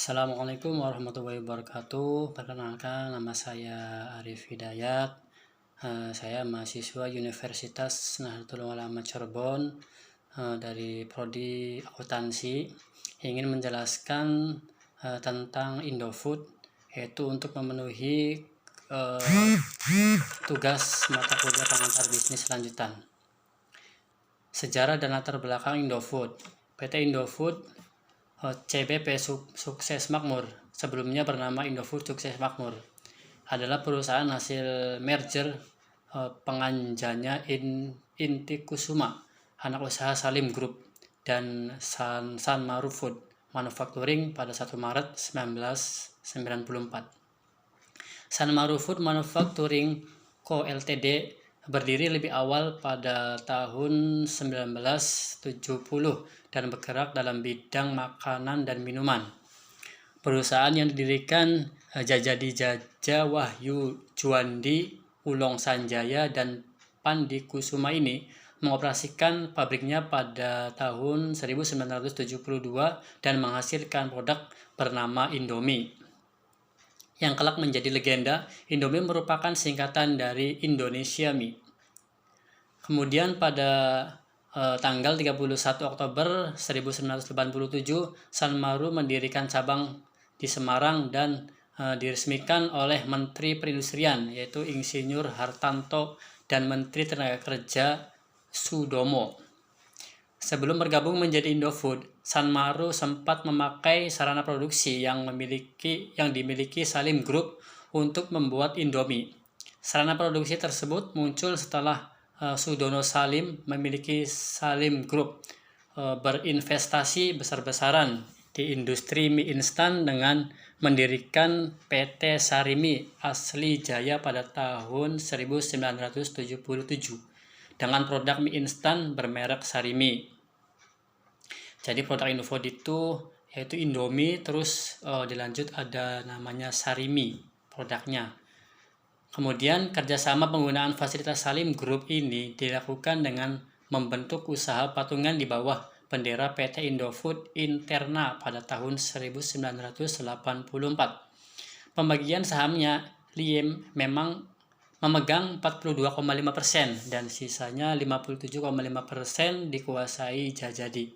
Assalamualaikum warahmatullahi wabarakatuh. Perkenalkan, nama saya Arif Hidayat. Saya mahasiswa Universitas Nahdlatul Ulama Cirebon dari Prodi Akuntansi. Ingin menjelaskan tentang Indofood, yaitu untuk memenuhi tugas mata kuliah pengantar bisnis lanjutan. Sejarah dan latar belakang Indofood. PT Indofood CBP Sukses Makmur, sebelumnya bernama Indofood Sukses Makmur, adalah perusahaan hasil merger penganjanya Intikusuma, anak usaha Salim Group, dan Sanmaru Food Manufacturing pada 1 Maret 1994. Sanmaru Food Manufacturing Co. Ltd. berdiri lebih awal pada tahun 1970 dan bergerak dalam bidang makanan dan minuman. Perusahaan yang didirikan Jajadi Jaja Wahyu Juandi Ulong Sanjaya dan Pandi Kusuma ini mengoperasikan pabriknya pada tahun 1972 dan menghasilkan produk bernama Indomie yang kelak menjadi legenda. Indomie merupakan singkatan dari Indonesia Mie. Kemudian pada tanggal 31 Oktober 1987, Sanmaru mendirikan cabang di Semarang dan diresmikan oleh Menteri Perindustrian, yaitu Insinyur Hartanto, dan Menteri Tenaga Kerja Sudomo. Sebelum bergabung menjadi Indofood, Sanmaru sempat memakai sarana produksi yang dimiliki Salim Group untuk membuat Indomie. Sarana produksi tersebut muncul setelah Sudono Salim memiliki Salim Group berinvestasi besar-besaran di industri mie instan dengan mendirikan PT Sarimi Asli Jaya pada tahun 1977 dengan produk mie instan bermerek Sarimi. Jadi produk Indofood itu yaitu Indomie, terus dilanjut ada namanya Sarimi produknya. Kemudian kerjasama penggunaan fasilitas Salim Group ini dilakukan dengan membentuk usaha patungan di bawah bendera PT Indofood Interna pada tahun 1984. Pembagian sahamnya Liem memang memegang 42,5% dan sisanya 57,5% dikuasai Jajadi.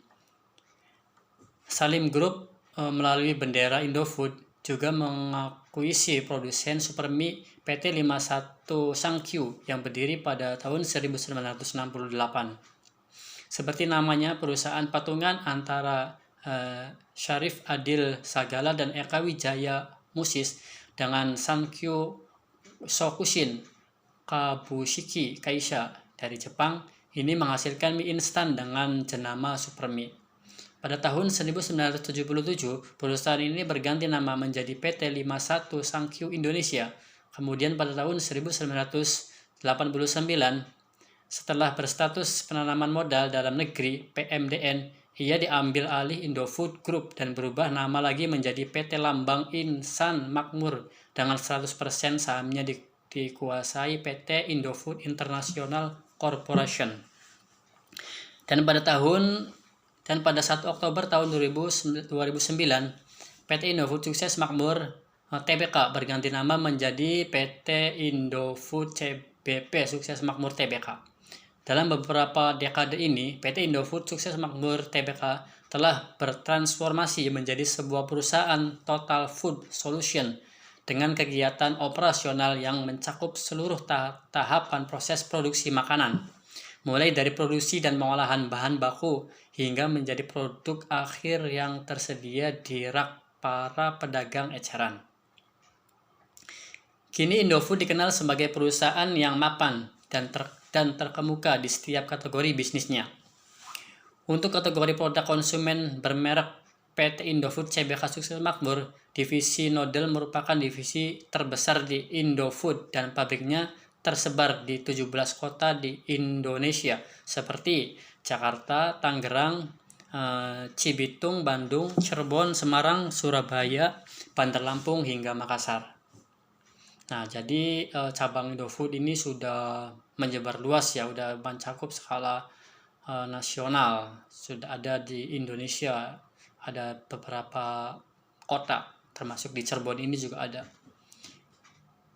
Salim Group melalui bendera Indofood juga mengakuisisi produsen Supermie PT 51 Sankyu yang berdiri pada tahun 1968. Seperti namanya, perusahaan patungan antara Syarif Adil Sagala dan Eka Wijaya Musis dengan Sankyu Shokushin Kabushiki Kaisha dari Jepang ini menghasilkan mie instan dengan jenama Supermie. Pada tahun 1977, perusahaan ini berganti nama menjadi PT 51 Sankyu Indonesia. Kemudian pada tahun 1989, setelah berstatus penanaman modal dalam negeri (PMDN), ia diambil alih Indofood Group dan berubah nama lagi menjadi PT Lambang Insan Makmur dengan 100% sahamnya dikuasai PT Indofood International Corporation. Dan pada 1 Oktober tahun 2009, PT Indofood Sukses Makmur Tbk berganti nama menjadi PT Indofood CBP Sukses Makmur Tbk. Dalam beberapa dekade ini, PT Indofood Sukses Makmur Tbk telah bertransformasi menjadi sebuah perusahaan Total Food Solution dengan kegiatan operasional yang mencakup seluruh tahapan proses produksi makanan, mulai dari produksi dan pengolahan bahan baku hingga menjadi produk akhir yang tersedia di rak para pedagang eceran. Kini Indofood dikenal sebagai perusahaan yang mapan dan terkemuka di setiap kategori bisnisnya. Untuk kategori produk konsumen bermerek PT Indofood CBK Sukses Makmur, divisi Nodel merupakan divisi terbesar di Indofood dan pabriknya tersebar di 17 kota di Indonesia seperti Jakarta, Tangerang, Cibitung, Bandung, Cirebon, Semarang, Surabaya, Bandar Lampung, hingga Makassar. Nah, jadi cabang Indofood ini sudah menyebar luas ya, udah mencakup skala nasional, sudah ada di Indonesia, ada beberapa kota, termasuk di Cirebon ini juga ada.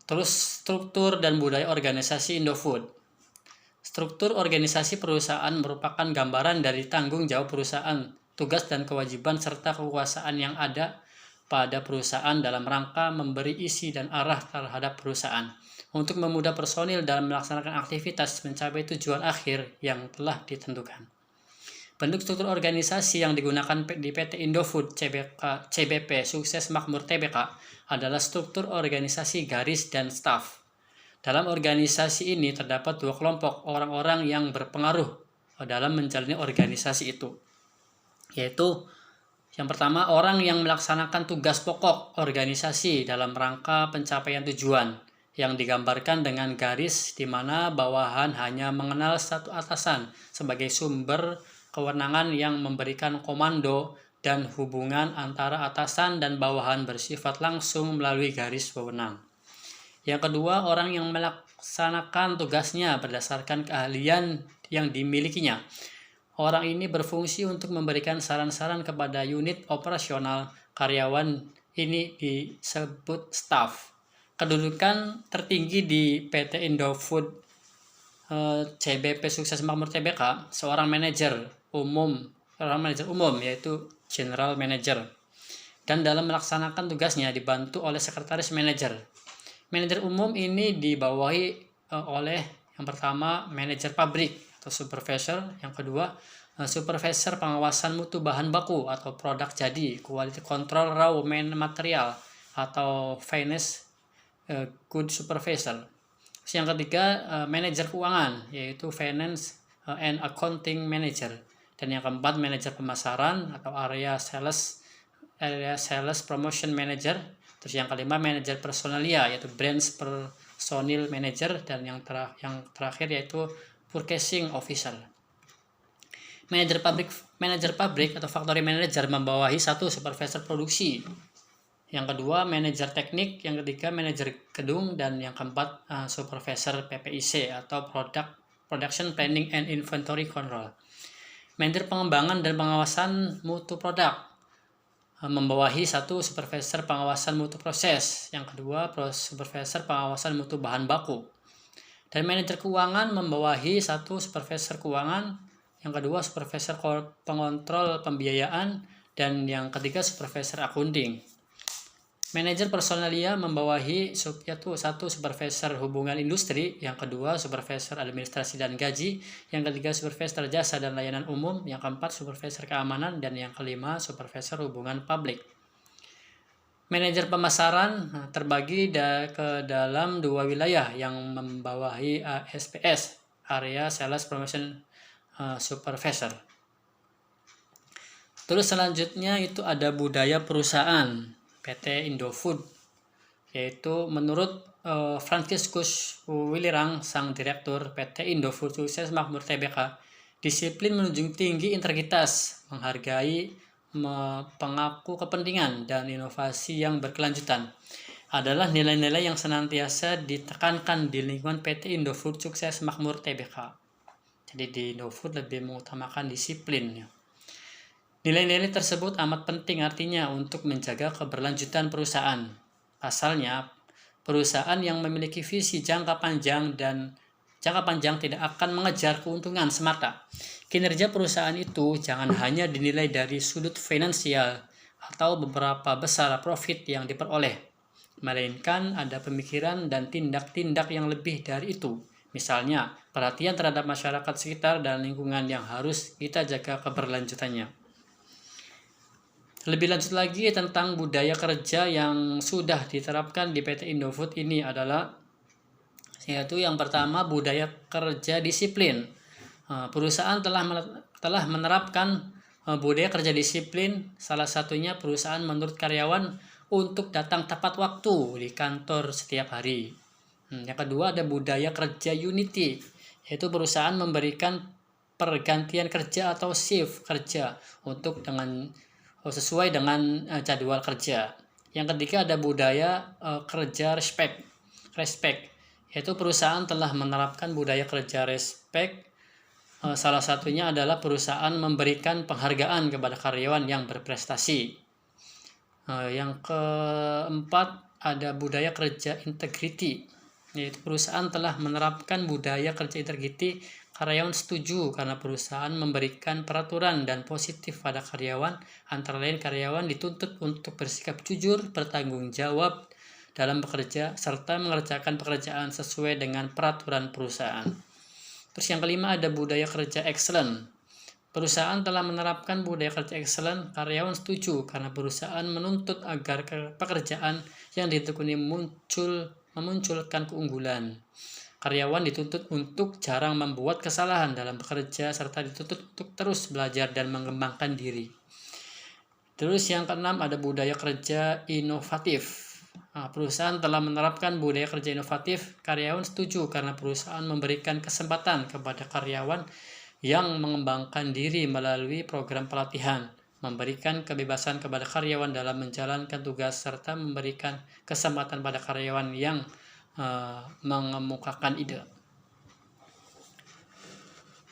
Terus struktur dan budaya organisasi Indofood. Struktur organisasi perusahaan merupakan gambaran dari tanggung jawab perusahaan, tugas dan kewajiban serta kekuasaan yang ada pada perusahaan dalam rangka memberi isi dan arah terhadap perusahaan untuk memudah personil dalam melaksanakan aktivitas mencapai tujuan akhir yang telah ditentukan. Bentuk struktur organisasi yang digunakan di PT Indofood CBP Sukses Makmur Tbk adalah struktur organisasi garis dan staf. Dalam organisasi ini terdapat dua kelompok orang-orang yang berpengaruh dalam menjalani organisasi itu, yaitu yang pertama, orang yang melaksanakan tugas pokok organisasi dalam rangka pencapaian tujuan yang digambarkan dengan garis di mana bawahan hanya mengenal satu atasan sebagai sumber kewenangan yang memberikan komando dan hubungan antara atasan dan bawahan bersifat langsung melalui garis wewenang. Yang kedua, orang yang melaksanakan tugasnya berdasarkan keahlian yang dimilikinya. Orang ini berfungsi untuk memberikan saran-saran kepada unit operasional karyawan, ini disebut staff. Kedudukan tertinggi di PT Indofood CBP Sukses Makmur Tbk seorang manajer umum yaitu General Manager, dan dalam melaksanakan tugasnya dibantu oleh sekretaris manajer. Manajer umum ini dibawahi oleh yang pertama manajer pabrik atau supervisor, yang kedua supervisor pengawasan mutu bahan baku atau produk jadi, quality control raw material atau finance good supervisor. Yang ketiga manajer keuangan yaitu finance and accounting manager, dan yang keempat manajer pemasaran atau area sales promotion manager. Terus yang kelima manajer personalia yaitu branch personil manager, dan yang terakhir yaitu purchasing officer. Manajer pabrik atau factory manager membawahi satu supervisor produksi, yang kedua manajer teknik, yang ketiga manajer gedung, dan yang keempat supervisor PPIC atau production planning and inventory control. Manajer pengembangan dan pengawasan mutu produk membawahi satu supervisor pengawasan mutu proses, yang kedua supervisor pengawasan mutu bahan baku. Dan manajer keuangan membawahi satu supervisor keuangan, yang kedua supervisor pengontrol pembiayaan, dan yang ketiga supervisor accounting. Manajer personalia membawahi satu supervisor hubungan industri, yang kedua supervisor administrasi dan gaji, yang ketiga supervisor jasa dan layanan umum, yang keempat supervisor keamanan, dan yang kelima supervisor hubungan publik. Manajer pemasaran terbagi ke dalam dua wilayah yang membawahi SPS, Area Sales Promotion Supervisor. Terus selanjutnya itu ada budaya perusahaan PT Indofood, yaitu menurut Franciscus Willirang, sang direktur PT Indofood Sukses Makmur Tbk, disiplin menunjukkan tinggi integritas, menghargai, pengaku kepentingan, dan inovasi yang berkelanjutan adalah nilai-nilai yang senantiasa ditekankan di lingkungan PT Indofood Sukses Makmur Tbk. Jadi di Indofood lebih mengutamakan disiplin. Nilai-nilai tersebut amat penting artinya untuk menjaga keberlanjutan perusahaan. Pasalnya, perusahaan yang memiliki visi jangka panjang tidak akan mengejar keuntungan semata. Kinerja perusahaan itu jangan hanya dinilai dari sudut finansial atau beberapa besar profit yang diperoleh, melainkan ada pemikiran dan tindak-tindak yang lebih dari itu. Misalnya, perhatian terhadap masyarakat sekitar dan lingkungan yang harus kita jaga keberlanjutannya. Lebih lanjut lagi tentang budaya kerja yang sudah diterapkan di PT Indofood ini adalah, yaitu yang pertama budaya kerja disiplin. Perusahaan telah menerapkan budaya kerja disiplin, salah satunya perusahaan menurut karyawan untuk datang tepat waktu di kantor setiap hari. Yang kedua ada budaya kerja unity, yaitu perusahaan memberikan pergantian kerja atau shift kerja sesuai dengan jadwal kerja. Yang ketiga ada budaya kerja respect, yaitu perusahaan telah menerapkan budaya kerja respect. Salah satunya adalah perusahaan memberikan penghargaan kepada karyawan yang berprestasi. Yang keempat ada budaya kerja integrity, yaitu perusahaan telah menerapkan budaya kerja integrity. Karyawan setuju karena perusahaan memberikan peraturan dan positif pada karyawan. Antara lain, karyawan dituntut untuk bersikap jujur, bertanggung jawab dalam bekerja, serta mengerjakan pekerjaan sesuai dengan peraturan perusahaan. Terus yang kelima ada budaya kerja excellent. Perusahaan telah menerapkan budaya kerja excellent. Karyawan setuju karena perusahaan menuntut agar pekerjaan yang ditekuni memunculkan keunggulan. Karyawan dituntut untuk jarang membuat kesalahan dalam bekerja, serta dituntut untuk terus belajar dan mengembangkan diri. Terus yang keenam ada budaya kerja inovatif. Perusahaan telah menerapkan budaya kerja inovatif. Karyawan setuju karena perusahaan memberikan kesempatan kepada karyawan yang mengembangkan diri melalui program pelatihan, memberikan kebebasan kepada karyawan dalam menjalankan tugas, serta memberikan kesempatan pada karyawan yang mengemukakan ide.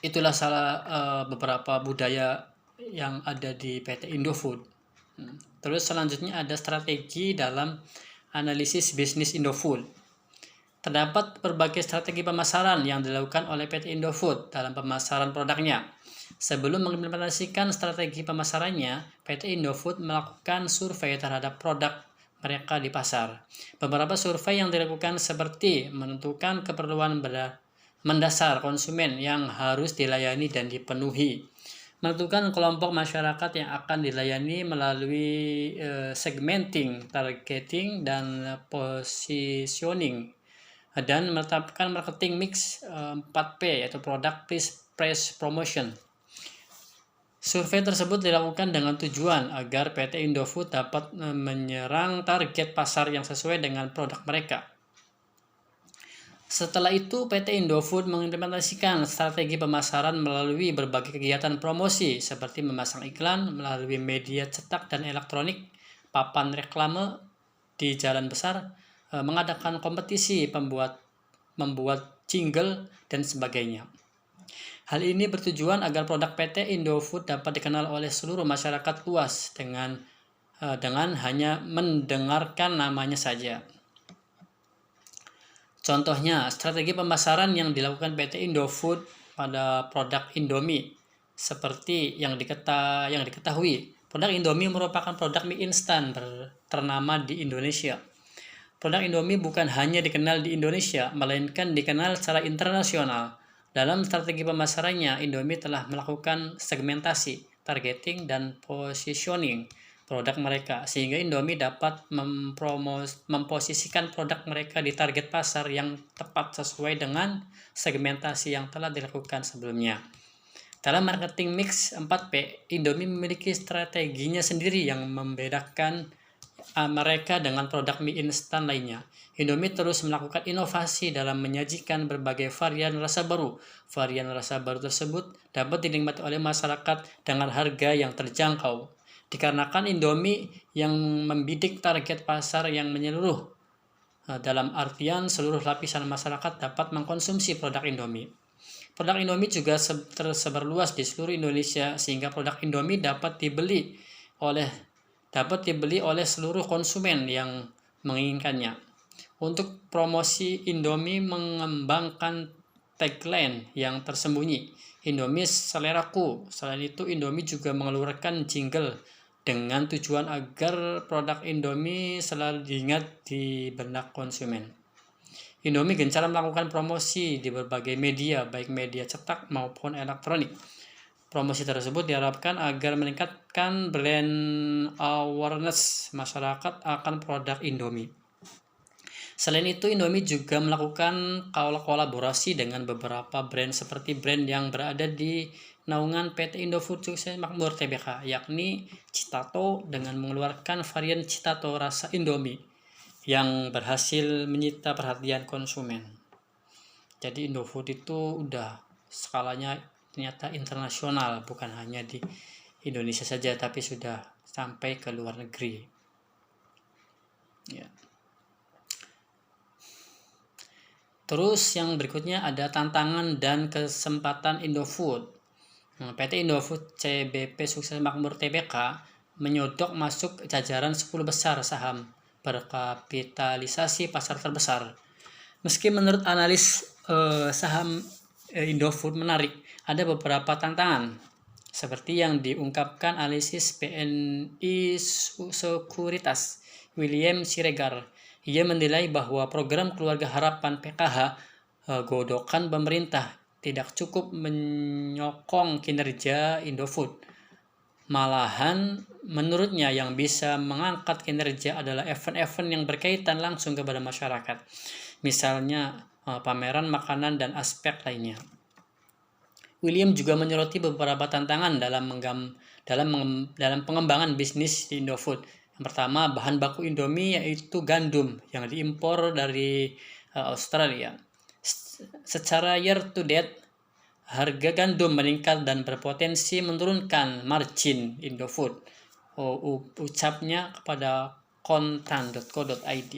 Itulah beberapa budaya yang ada di PT Indofood. Terus selanjutnya ada strategi dalam analisis bisnis Indofood. Terdapat berbagai strategi pemasaran yang dilakukan oleh PT Indofood dalam pemasaran produknya. Sebelum mengimplementasikan strategi pemasarannya, PT Indofood melakukan survei terhadap produk mereka di pasar. Beberapa survei yang dilakukan seperti menentukan keperluan mendasar konsumen yang harus dilayani dan dipenuhi, menentukan kelompok masyarakat yang akan dilayani melalui segmenting, targeting, dan positioning, dan menetapkan marketing mix 4P, yaitu product, price, promotion. Survei tersebut dilakukan dengan tujuan agar PT Indofood dapat menyerang target pasar yang sesuai dengan produk mereka. Setelah itu, PT Indofood mengimplementasikan strategi pemasaran melalui berbagai kegiatan promosi seperti memasang iklan melalui media cetak dan elektronik, papan reklame di jalan besar, mengadakan kompetisi membuat jingle, dan sebagainya. Hal ini bertujuan agar produk PT Indofood dapat dikenal oleh seluruh masyarakat luas dengan hanya mendengarkan namanya saja. Contohnya, strategi pemasaran yang dilakukan PT Indofood pada produk Indomie. Seperti yang diketahui, produk Indomie merupakan produk mie instan ternama di Indonesia. Produk Indomie bukan hanya dikenal di Indonesia, melainkan dikenal secara internasional. Dalam strategi pemasarannya, Indomie telah melakukan segmentasi, targeting, dan positioning produk mereka, sehingga Indomie dapat memposisikan produk mereka di target pasar yang tepat sesuai dengan segmentasi yang telah dilakukan sebelumnya. Dalam marketing mix 4P, Indomie memiliki strateginya sendiri yang membedakan mereka dengan produk mie instan lainnya. Indomie terus melakukan inovasi dalam menyajikan berbagai varian rasa baru. Varian rasa baru tersebut dapat dinikmati oleh masyarakat dengan harga yang terjangkau. Dikarenakan Indomie yang membidik target pasar yang menyeluruh, dalam artian seluruh lapisan masyarakat dapat mengkonsumsi produk Indomie. Produk Indomie juga tersebar luas di seluruh Indonesia, sehingga produk Indomie dapat dibeli oleh seluruh konsumen yang menginginkannya. Untuk promosi, Indomie mengembangkan tagline yang tersembunyi, Indomie seleraku. Selain itu, Indomie juga mengeluarkan jingle dengan tujuan agar produk Indomie selalu diingat di benak konsumen. Indomie gencar melakukan promosi di berbagai media, baik media cetak maupun elektronik. Promosi tersebut diharapkan agar meningkatkan brand awareness masyarakat akan produk Indomie. Selain itu, Indomie juga melakukan kolaborasi dengan beberapa brand seperti brand yang berada di naungan PT Indofood Sukses Makmur Tbk, yakni Citato, dengan mengeluarkan varian Citato rasa Indomie yang berhasil menyita perhatian konsumen. Jadi Indofood itu udah skalanya ternyata internasional, bukan hanya di Indonesia saja, tapi sudah sampai ke luar negeri. Ya. Terus yang berikutnya ada tantangan dan kesempatan Indofood. PT Indofood CBP Sukses Makmur Tbk menyodok masuk jajaran 10 besar saham berkapitalisasi pasar terbesar. Meski menurut analis saham Indofood menarik, ada beberapa tantangan seperti yang diungkapkan analisis BNI Sekuritas William Siregar. Ia menilai bahwa program Keluarga Harapan PKH godokan pemerintah tidak cukup menyokong kinerja Indofood. Malahan, menurutnya yang bisa mengangkat kinerja adalah event-event yang berkaitan langsung kepada masyarakat. Misalnya, pameran makanan dan aspek lainnya. William juga menyoroti beberapa tantangan dalam pengembangan bisnis di Indofood. Yang pertama, bahan baku Indomie yaitu gandum yang diimpor dari Australia. Secara year to date, harga gandum meningkat dan berpotensi menurunkan margin Indofood, ucapnya kepada kontan.co.id.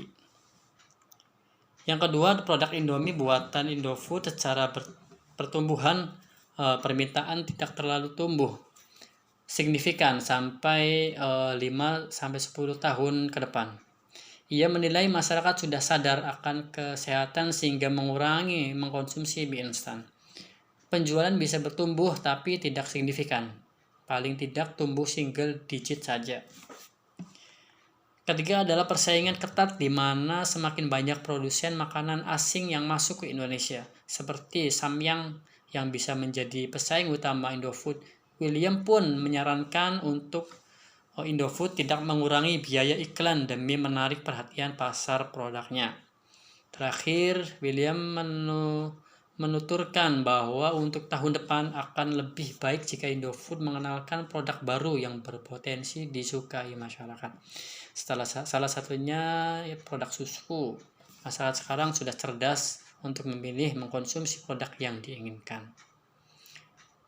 Yang kedua, produk Indomie buatan Indofood secara pertumbuhan permintaan tidak terlalu tumbuh signifikan sampai 5-10 tahun ke depan. Ia menilai masyarakat sudah sadar akan kesehatan sehingga mengurangi mengkonsumsi mie instan. Penjualan bisa bertumbuh tapi tidak signifikan, paling tidak tumbuh single digit saja. Ketiga adalah persaingan ketat di mana semakin banyak produsen makanan asing yang masuk ke Indonesia, seperti Samyang yang bisa menjadi pesaing utama Indofood. William pun menyarankan untuk Indofood tidak mengurangi biaya iklan demi menarik perhatian pasar produknya. Terakhir, William menuturkan bahwa untuk tahun depan akan lebih baik jika Indofood mengenalkan produk baru yang berpotensi disukai masyarakat. Salah satunya produk susu. Masyarakat sekarang sudah cerdas untuk memilih mengkonsumsi produk yang diinginkan.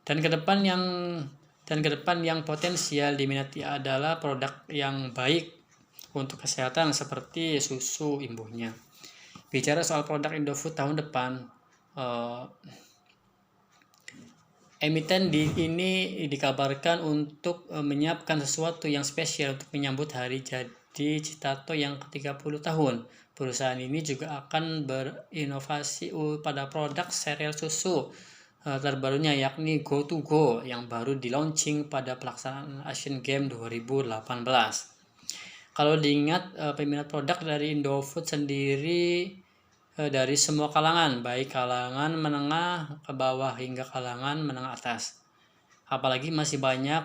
Dan ke depan yang potensial diminati adalah produk yang baik untuk kesehatan seperti susu imbuhnya. Bicara soal produk Indofood tahun depan, emiten ini dikabarkan untuk menyiapkan sesuatu yang spesial untuk menyambut hari jadi Citato yang ke-30 tahun. Perusahaan ini juga akan berinovasi pada produk serial susu terbarunya yakni Go to Go yang baru di-launching pada pelaksanaan Asian Games 2018. Kalau diingat, peminat produk dari Indofood sendiri dari semua kalangan, baik kalangan menengah ke bawah hingga kalangan menengah atas. Apalagi masih banyak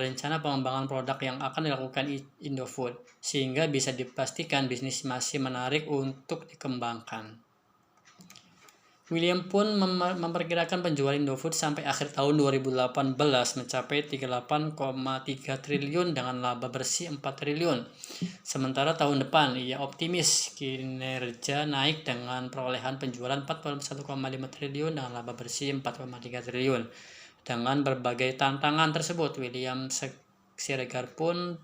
rencana pengembangan produk yang akan dilakukan Indofood, sehingga bisa dipastikan bisnis masih menarik untuk dikembangkan. William pun memperkirakan penjualan Indofood sampai akhir tahun 2018 mencapai 38,3 triliun dengan laba bersih 4 triliun. Sementara tahun depan ia optimis kinerja naik dengan perolehan penjualan 41,5 triliun dengan laba bersih 4,3 triliun. Dengan berbagai tantangan tersebut, William Siregar pun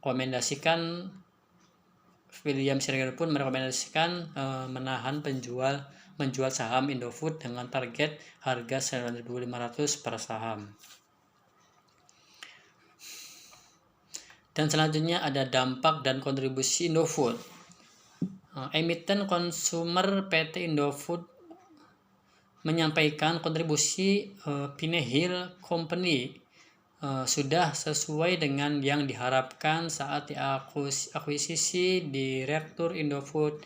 merekomendasikan menjual saham Indofood dengan target harga 9.500 per saham. Dan selanjutnya ada dampak dan kontribusi Indofood. Emiten konsumer PT Indofood menyampaikan kontribusi Pinehill Company sudah sesuai dengan yang diharapkan saat diakuisisi Direktur Indofood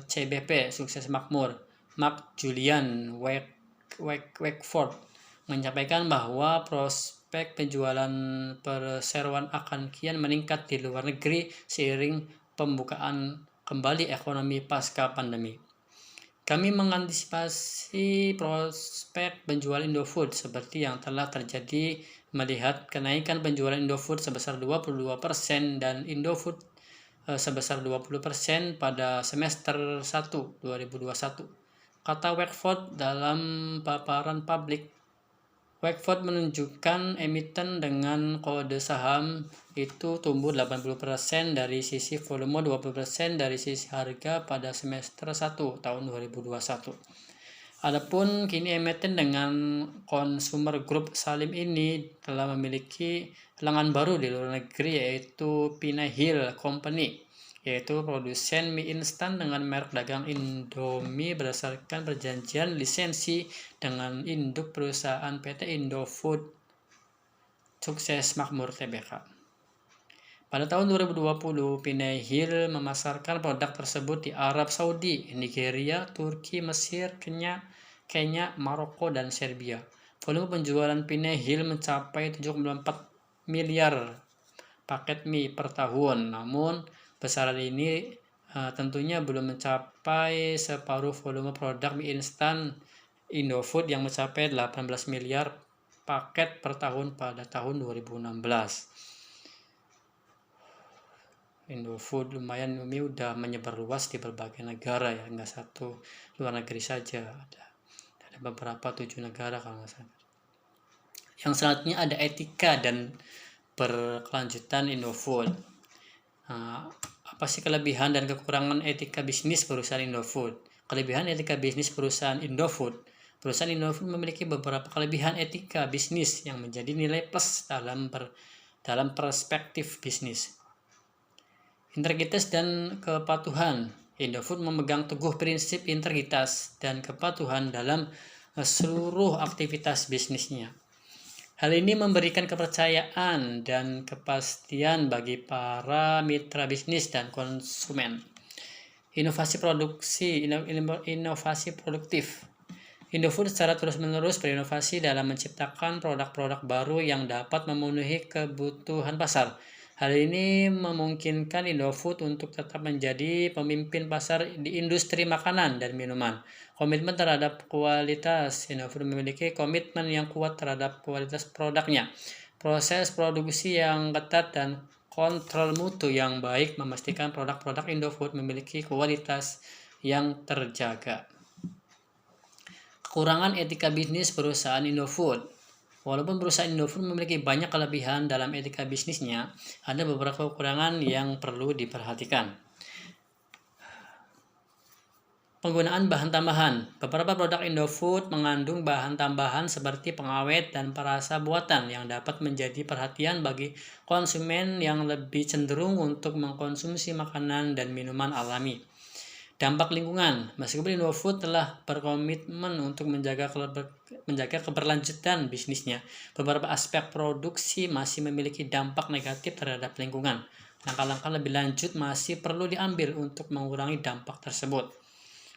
CBP Sukses Makmur, Mark Julian Wakeford, menyampaikan bahwa prospek penjualan perseroan akan kian meningkat di luar negeri seiring pembukaan kembali ekonomi pasca pandemi. Kami mengantisipasi prospek penjualan Indofood seperti yang telah terjadi melihat kenaikan penjualan Indofood sebesar 22% dan Indofood sebesar 20% pada semester 1 2021, kata Wakeford dalam paparan publik. Wakeford menunjukkan emiten dengan kode saham itu tumbuh 80% dari sisi volume, 20% dari sisi harga pada semester 1 tahun 2021. Adapun kini emiten dengan Consumer Group Salim ini telah memiliki pelanggan baru di luar negeri, yaitu Pinahill Company, yaitu produsen mie instan dengan merek dagang Indomie berdasarkan perjanjian lisensi dengan induk perusahaan PT Indofood Sukses Makmur Tbk. Pada tahun 2020, Pinahill memasarkan produk tersebut di Arab Saudi, Nigeria, Turki, Mesir, Kenya, Maroko, dan Serbia. Volume penjualan Pinahill mencapai 74 miliar paket mie per tahun. Namun, besaran ini tentunya belum mencapai separuh volume produk mie instan Indofood yang mencapai 18 miliar paket per tahun pada tahun 2016. Indofood lumayan, mie udah menyebar luas di berbagai negara ya, nggak satu luar negeri saja, ada beberapa 7 negara kalau nggak salah. Yang selanjutnya ada etika dan berkelanjutan Indofood. Apa sih kelebihan dan kekurangan etika bisnis perusahaan Indofood? Kelebihan etika bisnis perusahaan Indofood. Perusahaan Indofood memiliki beberapa kelebihan etika bisnis yang menjadi nilai plus dalam perspektif bisnis. Integritas dan kepatuhan. Indofood memegang teguh prinsip integritas dan kepatuhan dalam seluruh aktivitas bisnisnya. Hal ini memberikan kepercayaan dan kepastian bagi para mitra bisnis dan konsumen. Inovasi produktif. Indofood secara terus-menerus berinovasi dalam menciptakan produk-produk baru yang dapat memenuhi kebutuhan pasar. Hal ini memungkinkan Indofood untuk tetap menjadi pemimpin pasar di industri makanan dan minuman. Komitmen terhadap kualitas. Indofood memiliki komitmen yang kuat terhadap kualitas produknya. Proses produksi yang ketat dan kontrol mutu yang baik memastikan produk-produk Indofood memiliki kualitas yang terjaga. Kekurangan etika bisnis perusahaan Indofood. Walaupun perusahaan Indofood memiliki banyak kelebihan dalam etika bisnisnya, ada beberapa kekurangan yang perlu diperhatikan. Penggunaan bahan tambahan. Beberapa produk Indofood mengandung bahan tambahan seperti pengawet dan perasa buatan yang dapat menjadi perhatian bagi konsumen yang lebih cenderung untuk mengkonsumsi makanan dan minuman alami. Dampak lingkungan. Meskipun Indofood telah berkomitmen untuk menjaga keberlanjutan bisnisnya, beberapa aspek produksi masih memiliki dampak negatif terhadap lingkungan. Langkah-langkah lebih lanjut masih perlu diambil untuk mengurangi dampak tersebut.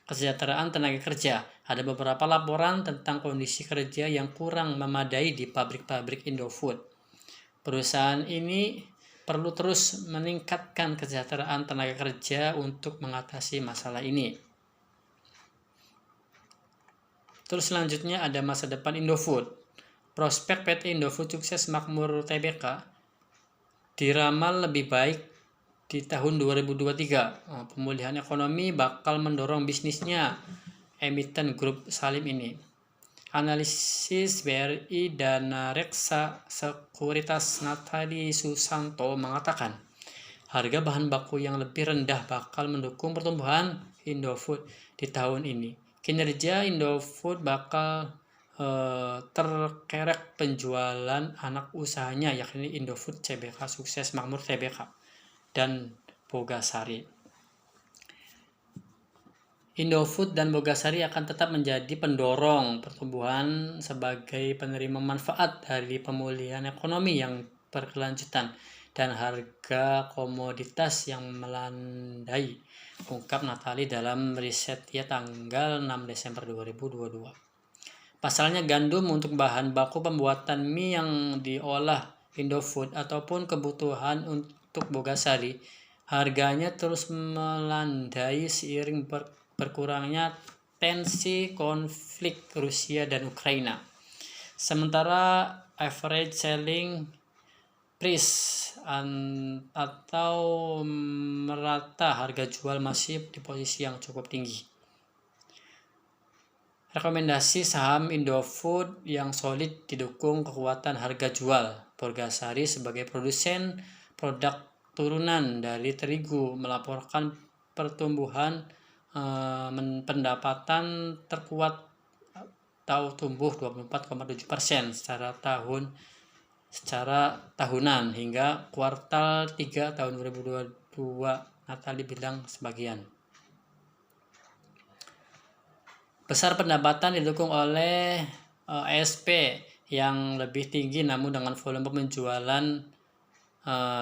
Kesejahteraan tenaga kerja. Ada beberapa laporan tentang kondisi kerja yang kurang memadai di pabrik-pabrik Indofood. Perusahaan ini perlu terus meningkatkan kesejahteraan tenaga kerja untuk mengatasi masalah ini. Terus selanjutnya ada masa depan Indofood. Prospek PT Indofood Sukses Makmur Tbk diramal lebih baik di tahun 2023. Pemulihan ekonomi bakal mendorong bisnisnya emiten grup Salim ini. Analisis BRI dan Reksa Sekuritas Natali Susanto mengatakan harga bahan baku yang lebih rendah bakal mendukung pertumbuhan Indofood di tahun ini. Kinerja Indofood bakal terkerek penjualan anak usahanya yakni Indofood Tbk Sukses Makmur Tbk dan Bogasari. Indofood dan Bogasari akan tetap menjadi pendorong pertumbuhan sebagai penerima manfaat dari pemulihan ekonomi yang berkelanjutan dan harga komoditas yang melandai, ungkap Natali dalam risetnya tanggal 6 Desember 2022. Pasalnya gandum untuk bahan baku pembuatan mie yang diolah Indofood ataupun kebutuhan untuk Bogasari, harganya terus melandai seiring berkurangnya tensi konflik Rusia dan Ukraina. Sementara average selling price atau merata harga jual masih di posisi yang cukup tinggi. Rekomendasi saham Indofood yang solid didukung kekuatan harga jual. Bogasari sebagai produsen produk turunan dari terigu melaporkan pertumbuhan pendapatan terkuat atau tumbuh 24,7% secara tahunan hingga kuartal 3 tahun 2022, Natali bilang sebagian. Besar pendapatan didukung oleh ASP yang lebih tinggi namun dengan volume penjualan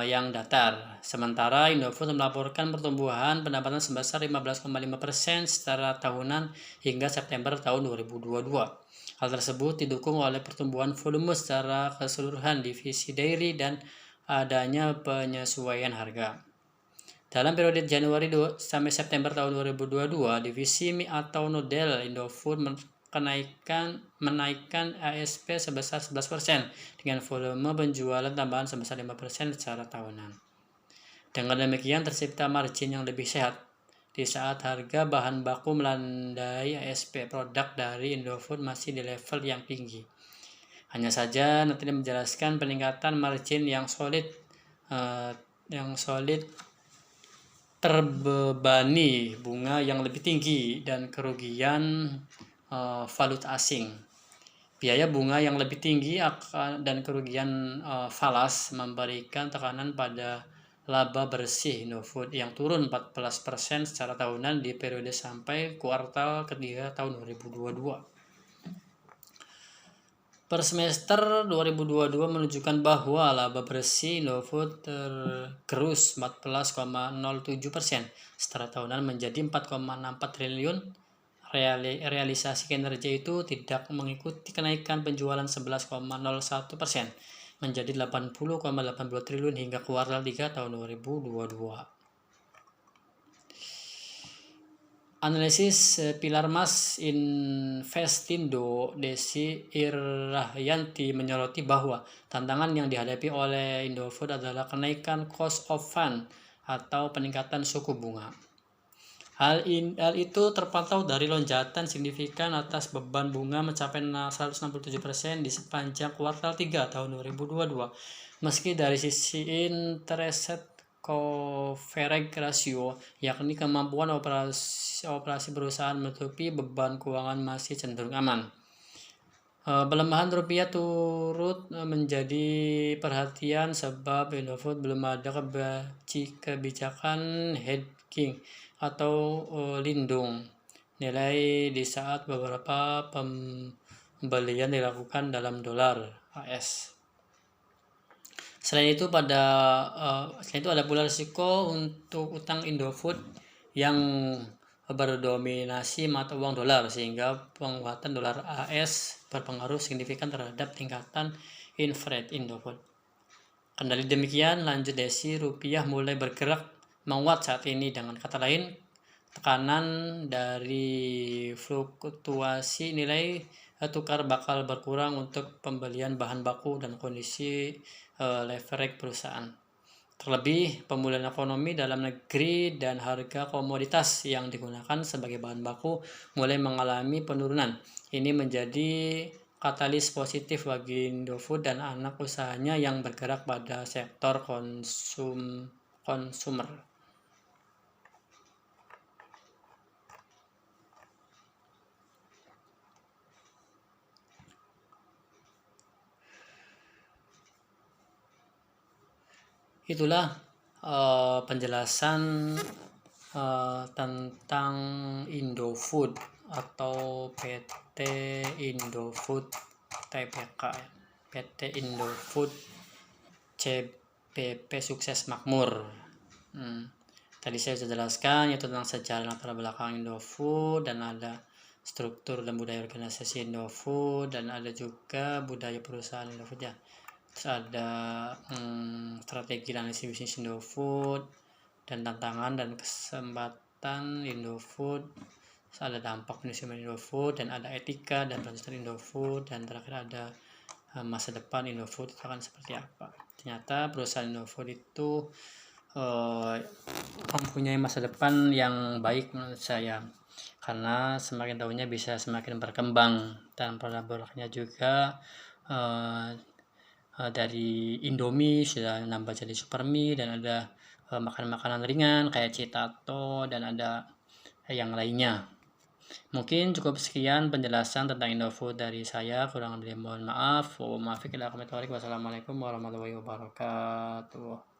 yang datar. Sementara Indofood melaporkan pertumbuhan pendapatan sebesar 15,5% secara tahunan hingga September tahun 2022. Hal tersebut didukung oleh pertumbuhan volume secara keseluruhan divisi dairy dan adanya penyesuaian harga. Dalam periode Januari sampai September tahun 2022, divisi mie atau Nodel Indofood menaikkan ASP sebesar 11% dengan volume penjualan tambahan sebesar 5% secara tahunan. Dengan demikian tercipta margin yang lebih sehat di saat harga bahan baku melandai. ASP produk dari Indofood masih di level yang tinggi. Hanya saja nanti menjelaskan peningkatan margin yang solid terbebani bunga yang lebih tinggi dan kerugian valuta asing. Biaya bunga yang lebih tinggi dan kerugian falas memberikan tekanan pada laba bersih Indofood yang turun 14% secara tahunan di periode sampai kuartal ketiga tahun 2022. Per semester 2022 menunjukkan bahwa laba bersih Indofood tergerus 14,07% secara tahunan menjadi 4,64 triliun. Realisasi kinerja itu tidak mengikuti kenaikan penjualan 11,01% menjadi 80,82 triliun hingga kuartal 3 tahun 2022. Analisis Pilar Mas Investindo Desi Irahyanti menyoroti bahwa tantangan yang dihadapi oleh Indofood adalah kenaikan cost of fund atau peningkatan suku bunga. Hal itu terpantau dari lonjakan signifikan atas beban bunga mencapai 167% di sepanjang kuartal 3 tahun 2022. Meski dari sisi interest coverage ratio, yakni kemampuan operasi perusahaan menutupi beban keuangan, masih cenderung aman. Pelemahan rupiah turut menjadi perhatian sebab Indofood belum ada kebijakan hedging atau lindung nilai di saat beberapa pembelian dilakukan dalam dolar AS. Selain itu ada pula risiko untuk utang Indofood yang berdominasi mata uang dolar, sehingga penguatan dolar AS berpengaruh signifikan terhadap tingkatan inflasi Indofood. Kendali demikian, lanjut Desi, rupiah mulai bergerak menguat saat ini. Dengan kata lain, tekanan dari fluktuasi nilai tukar bakal berkurang untuk pembelian bahan baku dan kondisi leverage perusahaan. Terlebih, pemulihan ekonomi dalam negeri dan harga komoditas yang digunakan sebagai bahan baku mulai mengalami penurunan. Ini menjadi katalis positif bagi Indofood dan anak usahanya yang bergerak pada sektor konsumer. Itulah penjelasan tentang Indofood atau PT Indofood Tbk, PT Indofood CBP Sukses Makmur. Tadi saya sudah jelaskan yaitu tentang sejarah latar belakang Indofood, dan ada struktur dan budaya organisasi Indofood, dan ada juga budaya perusahaan Indofood ya. Terus ada strategi dan analisis bisnis Indofood dan tantangan dan kesempatan Indofood. Terus ada dampak manajemen Indofood, dan ada etika dan kelanjutan Indofood, dan terakhir ada masa depan Indofood itu akan seperti apa. Ternyata perusahaan Indofood itu mempunyai masa depan yang baik menurut saya, karena semakin tahunnya bisa semakin berkembang, dan produknya juga dari Indomie sudah nambah jadi Supermie, dan ada makanan-makanan ringan kayak Citato, dan ada yang lainnya. Mungkin cukup sekian penjelasan tentang Indofood dari saya, kurang lebih mohon maaf. Wassalamualaikum warahmatullahi wabarakatuh.